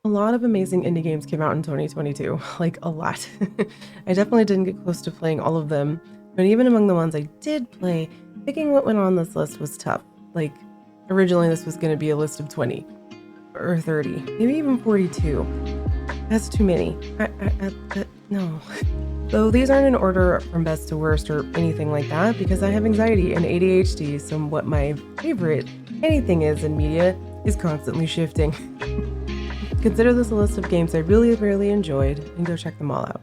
A lot of amazing indie games came out in 2022, like a lot. I definitely didn't get close to playing all of them, but even among the ones I did play, picking what went on this list was tough. Like, originally this was going to be a list of 20, or 30, maybe even 42. That's too many. No. Though these aren't in order from best to worst or anything like that, because I have anxiety and ADHD, so what my favorite anything is in media is constantly shifting. Consider this a list of games I really enjoyed, and go check them all out.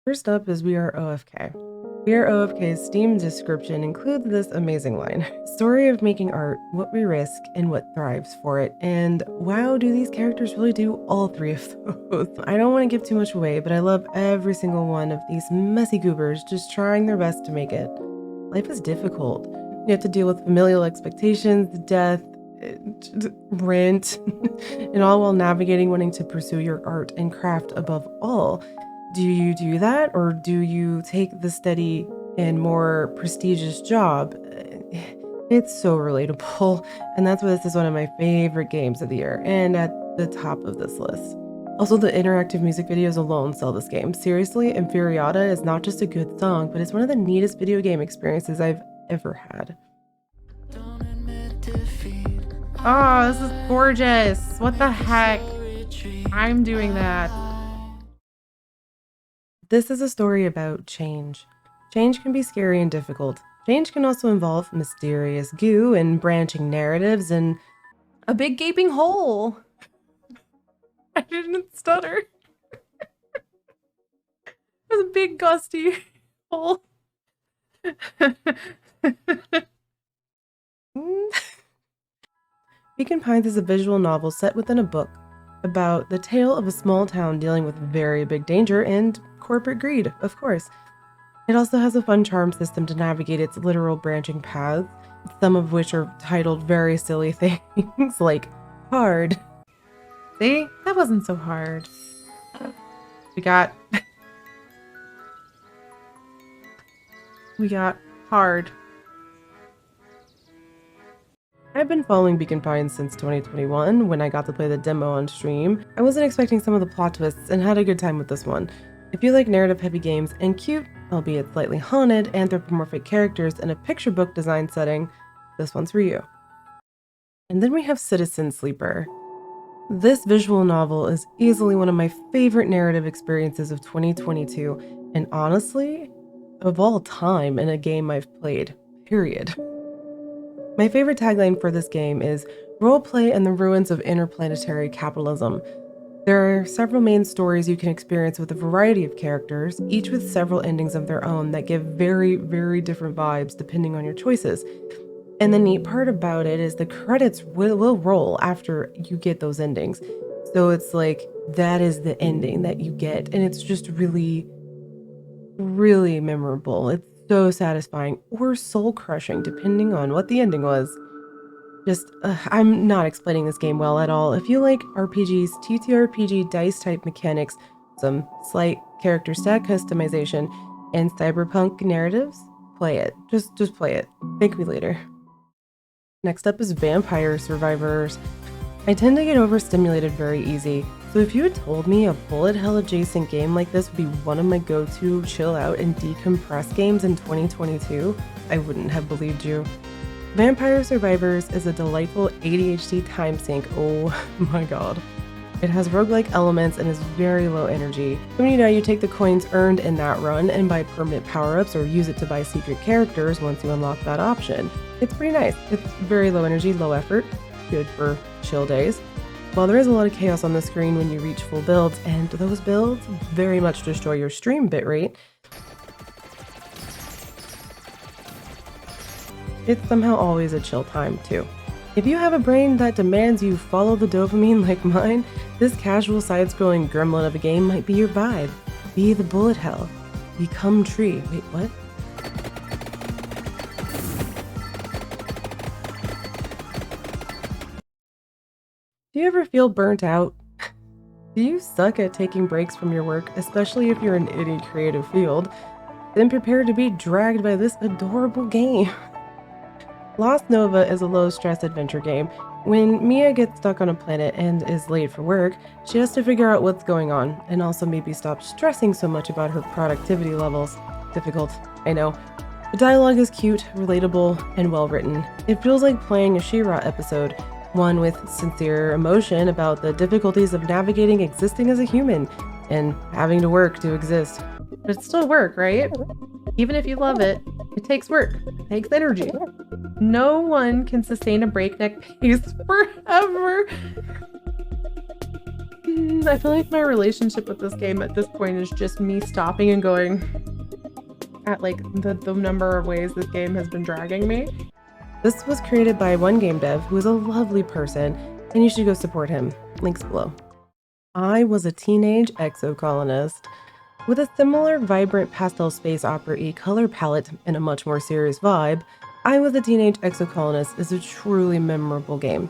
First up is Are OFK. Are OFK's Steam description includes this amazing line. Story of making art, what we risk, and what thrives for it. And wow, do these characters really do all three of those. I don't want to give too much away, but I love every single one of these messy goobers just trying their best to make it. Life is difficult. You have to deal with familial expectations, death, rent, and all while navigating wanting to pursue your art and craft above all. Do you do that, or do you take the steady and more prestigious job? It's so relatable, and that's why this is one of my favorite games of the year, and at the top of this list. Also, the interactive music videos alone sell this game. Seriously, Inferiata is not just a good song, but it's one of the neatest video game experiences I've ever had. Oh, this is gorgeous. What the heck? I'm doing that. This is a story about change. Change can be scary and difficult. Change can also involve mysterious goo and branching narratives and a big gaping hole. I didn't stutter. There's a big gusty hole. Beacon Pines is a visual novel set within a book about the tale of a small town dealing with very big danger and corporate greed, of course. It also has a fun charm system to navigate its literal branching paths, some of which are titled very silly things like hard. See? That wasn't so hard. We got hard. I've been following Beacon Pines since 2021 when I got to play the demo on stream. I wasn't expecting some of the plot twists and had a good time with this one. If you like narrative-heavy games and cute, albeit slightly haunted, anthropomorphic characters in a picture book design setting, this one's for you. And then we have Citizen Sleeper. This visual novel is easily one of my favorite narrative experiences of 2022, and honestly, of all time in a game I've played, period. My favorite tagline for this game is roleplay in the ruins of interplanetary capitalism. There are several main stories you can experience with a variety of characters, each with several endings of their own that give very different vibes depending on your choices. And the neat part about it is the credits will roll after you get those endings. So it's like, that is the ending that you get, and it's just really memorable. It's so satisfying or soul-crushing, depending on what the ending was. I'm not explaining this game well at all. If you like RPGs, TTRPG dice-type mechanics, some slight character stat customization, and cyberpunk narratives, play it. Just play it. Thank me later. Next up is Vampire Survivors. I tend to get overstimulated very easy, so if you had told me a bullet hell adjacent game like this would be one of my go-to chill out and decompress games in 2022, I wouldn't have believed you. Vampire Survivors is a delightful ADHD time sink, oh my god. It has roguelike elements and is very low energy. When you die, you take the coins earned in that run and buy permanent power-ups or use it to buy secret characters once you unlock that option. It's pretty nice. It's very low energy, low effort, good for chill days. While there is a lot of chaos on the screen when you reach full builds, and those builds very much destroy your stream bitrate, it's somehow always a chill time too. If you have a brain that demands you follow the dopamine like mine, this casual side-scrolling gremlin of a game might be your vibe. Be the bullet hell. Become tree. Wait, what? Do you ever feel burnt out? Do you suck at taking breaks from your work, especially if you're in any creative field? Then prepare to be dragged by this adorable game. Lost Nova is a low-stress adventure game When Mia gets stuck on a planet and is late for work, she has to figure out what's going on and also maybe stop stressing so much about her productivity levels. Difficult, I know. The dialogue is cute, relatable, and well written. It feels like playing a She-Ra episode, one with sincere emotion about the difficulties of navigating existing as a human and having to work to exist. But it's still work, right? Even if you love it, it takes work, it takes energy. No one can sustain a breakneck pace forever. I feel like my relationship with this game at this point is just me stopping and going at like the number of ways this game has been dragging me. This was created by one game dev who is a lovely person, and you should go support him. Links below. I was a teenage exocolonist. With a similar vibrant pastel space opera-y color palette and a much more serious vibe, I Was a Teenage Exocolonist is a truly memorable game.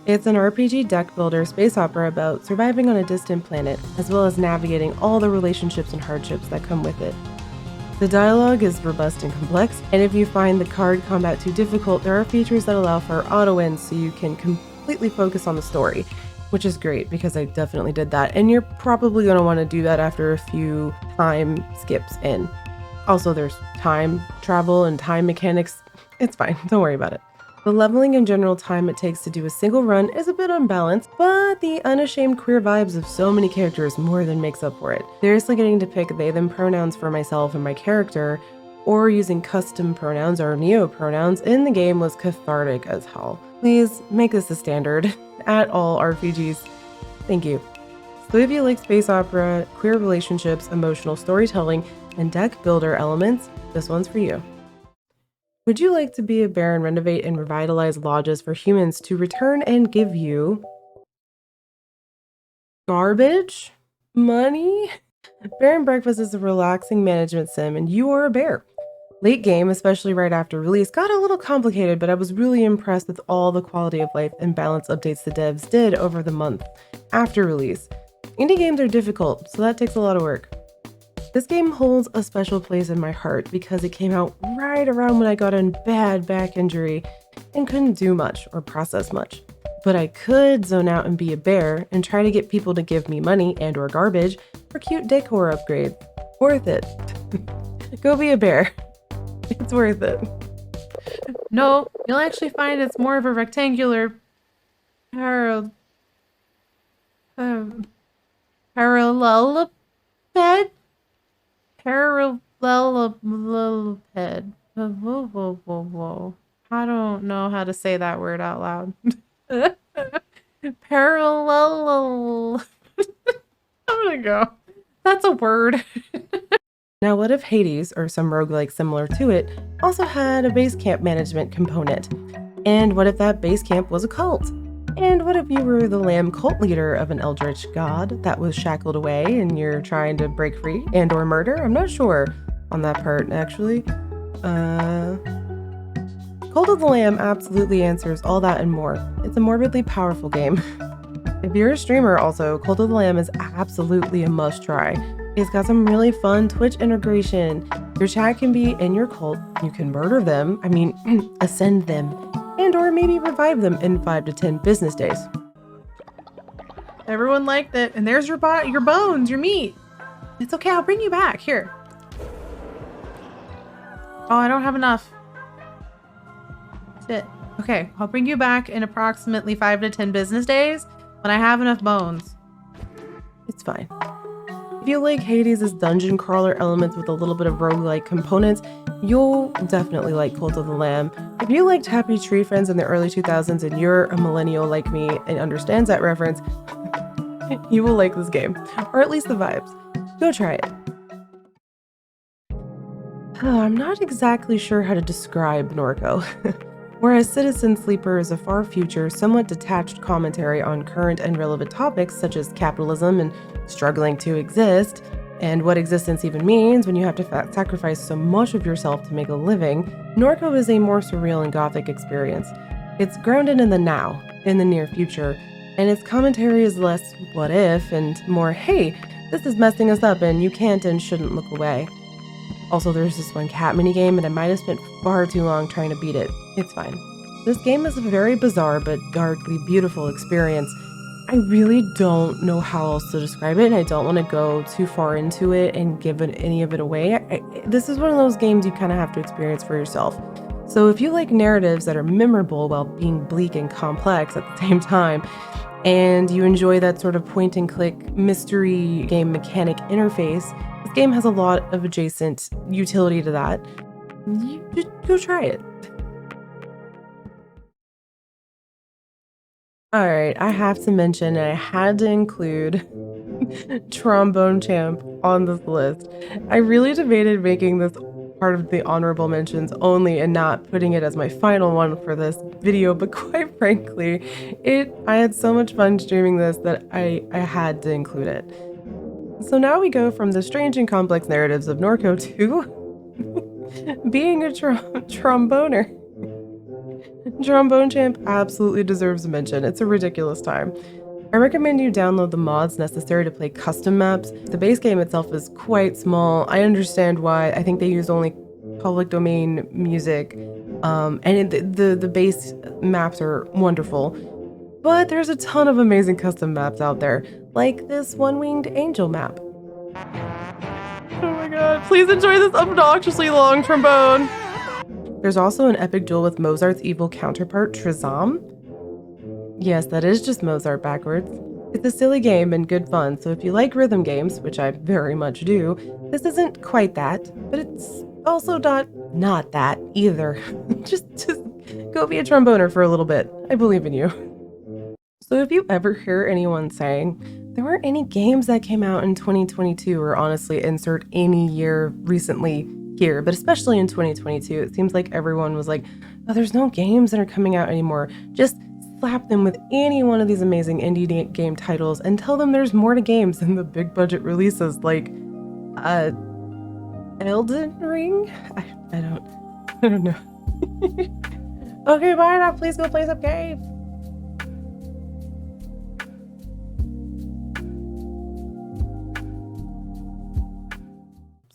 It's an RPG deck builder space opera about surviving on a distant planet, as well as navigating all the relationships and hardships that come with it. The dialogue is robust and complex, and if you find the card combat too difficult, there are features that allow for auto wins so you can completely focus on the story, which is great because I definitely did that, and you're probably going to want to do that after a few time skips in. Also, there's time travel and time mechanics. It's fine, don't worry about it. The leveling and general time it takes to do a single run is a bit unbalanced, but the unashamed queer vibes of so many characters more than makes up for it. Seriously getting to pick they/them pronouns for myself and my character, or using custom pronouns or neo-pronouns in the game was cathartic as hell. Please make this a standard at all RPGs. Thank you. So if you like space opera, queer relationships, emotional storytelling, and deck builder elements, this one's for you. Would you like to be a bear and renovate and revitalize lodges for humans to return and give you garbage? Money? Bear and Breakfast is a relaxing management sim, and you are a bear. Late game, especially right after release, got a little complicated, but I was really impressed with all the quality of life and balance updates the devs did over the month after release. Indie games are difficult, so that takes a lot of work. This game holds a special place in my heart because it came out right around when I got a bad back injury and couldn't do much or process much. But I could zone out and be a bear and try to get people to give me money and or garbage for cute decor upgrades. Worth it. Go be a bear. It's worth it. No, you'll actually find it's more of a rectangular parallelepiped? Parallelepiped. I don't know how to say that word out loud. Parallel. I'm gonna go. That's a word. Now, what if Hades, or some roguelike similar to it, also had a base camp management component? And what if that base camp was a cult? And what if you were the lamb cult leader of an eldritch god that was shackled away and you're trying to break free and or murder? I'm not sure on that part, actually. Cult of the Lamb absolutely answers all that and more. It's a morbidly powerful game. If you're a streamer also, Cult of the Lamb is absolutely a must-try. It's got some really fun Twitch integration. Your chat can be in your cult. You can murder them, ascend them, and or maybe revive them in 5 to 10 business days. Everyone liked it, and there's your bones, your meat. It's okay, I'll bring you back. Here. Oh, I don't have enough. That's it. Okay, I'll bring you back in approximately 5 to 10 business days when I have enough bones. It's fine. If you like Hades' dungeon crawler elements with a little bit of roguelike components, you'll definitely like Cult of the Lamb. If you liked Happy Tree Friends in the early 2000s and you're a millennial like me and understands that reference, you will like this game, or at least the vibes. Go try it. I'm not exactly sure how to describe NORCO. Whereas Citizen Sleeper is a far future, somewhat detached commentary on current and relevant topics such as capitalism and struggling to exist, and what existence even means when you have to sacrifice so much of yourself to make a living, NORCO is a more surreal and gothic experience. It's grounded in the now, in the near future, and its commentary is less what if and more hey, this is messing us up and you can't and shouldn't look away. Also, there's this one cat minigame and I might have spent far too long trying to beat it. It's fine. This game is a very bizarre but darkly beautiful experience. I really don't know how else to describe it, and I don't want to go too far into it and give any of it away. This is one of those games you kind of have to experience for yourself. So if you like narratives that are memorable while being bleak and complex at the same time, and you enjoy that sort of point and click mystery game mechanic interface, this game has a lot of adjacent utility to that. You just go try it. All right, I have to mention, and I had to include Trombone Champ on this list. I really debated making this part of the honorable mentions only and not putting it as my final one for this video, but quite frankly, I had so much fun streaming this that I had to include it. So now we go from the strange and complex narratives of NORCO to being a tromboner. Trombone Champ absolutely deserves a mention. It's a ridiculous time. I recommend you download the mods necessary to play custom maps. The base game itself is quite small. I understand why. I think they use only public domain music, and the base maps are wonderful. But there's a ton of amazing custom maps out there, like this one-winged angel map. Oh my god, please enjoy this obnoxiously long trombone! There's also an epic duel with Mozart's evil counterpart, Trizam. Yes, that is just Mozart backwards. It's a silly game and good fun, so if you like rhythm games, which I very much do, this isn't quite that, but it's also not that either. just go be a tromboner for a little bit. I believe in you. So if you ever hear anyone saying, there weren't any games that came out in 2022, or honestly insert any year recently here, but especially in 2022, it seems like everyone was like, oh, there's no games that are coming out anymore. Just slap them with any one of these amazing indie game titles and tell them there's more to games than the big budget releases like Elden Ring? I don't know. Okay, bye now, please go play some games.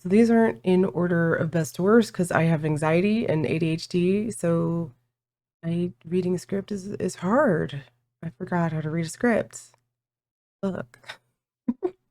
So these aren't in order of best to worst because I have anxiety and ADHD, so reading a script is hard. I forgot how to read a script. Look.